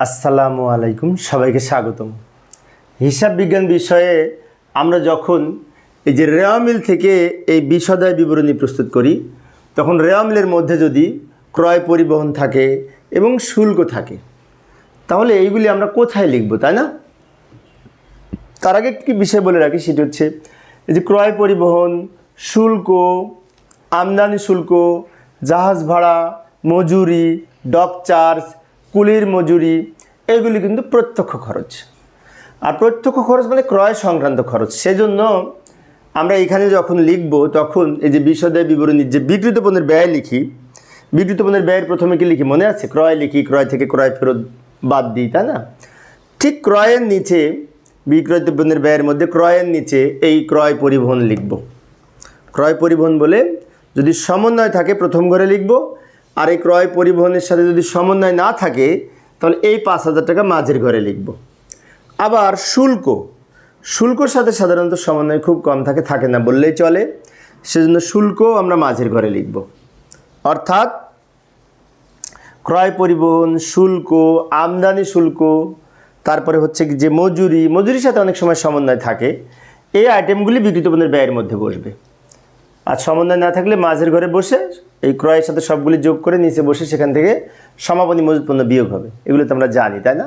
আসসালামু আলাইকুম, সবাইকে স্বাগতম। হিসাব বিজ্ঞান বিষয়ে আমরা যখন এই যে রেওয়া মিল থেকে এই বিশদায় বিবরণী প্রস্তুত করি, তখন রেওয়া মিলের মধ্যে যদি ক্রয় পরিবহন থাকে এবং শুল্ক থাকে, তাহলে এইগুলি আমরা কোথায় লিখব, তাই না? তার আগে একটি বিষয় বলে রাখি, সেটি হচ্ছে এই যে ক্রয় পরিবহন, শুল্ক, আমদানি শুল্ক, জাহাজ ভাড়া, মজুরি, ডক চার্জ, কুলির মজুরি, এগুলি কিন্তু প্রত্যক্ষ খরচ। আর প্রত্যক্ষ খরচ মানে ক্রয় সংক্রান্ত খরচ। সেজন্য আমরা এখানে যখন লিখব, তখন এই যে বিশদায় বিবরণীর যে বিক্রিত পণ্যের ব্যয় লিখি, বিক্রিত পণ্যের ব্যয়ের প্রথমে কি লিখি মনে আছে? ক্রয় লিখি, ক্রয় থেকে ক্রয় ফেরত বাদ দিই, তাই না? ঠিক ক্রয়ের নিচে, বিক্রয়িত পণ্যের ব্যয়ের মধ্যে ক্রয়ের নিচে এই ক্রয় পরিবহন লিখব। ক্রয় পরিবহন বলে যদি সমন্বয় থাকে প্রথম ঘরে লিখব, আর এই ক্রয় পরিবহনের সাথে যদি সমন্বয় না থাকে তাহলে এই 5,000 টাকা মাঝের ঘরে লিখব। আবার শুল্ক, শুল্কর সাথে সাধারণত সমন্বয় খুব কম থাকে না বললেই চলে, সেজন্য শুল্কও আমরা মাঝের ঘরে লিখব। অর্থাৎ ক্রয় পরিবহন, শুল্ক, আমদানি শুল্ক, তারপরে হচ্ছে যে মজুরি, মজুরির সাথে অনেক সময় সমন্বয় থাকে, এই আইটেমগুলি বিক্রিত পণ্যের ব্যয়ের মধ্যে বসবে। আর সমন্বয় না থাকলে মাঝের ঘরে বসে এই ক্রয়ের সাথে সবগুলি যোগ করে নিচে বসে সেখান থেকে সমাপনী মজুত পণ্য বিয়োগ হবে। এগুলো তো আমরা জানি, তাই না?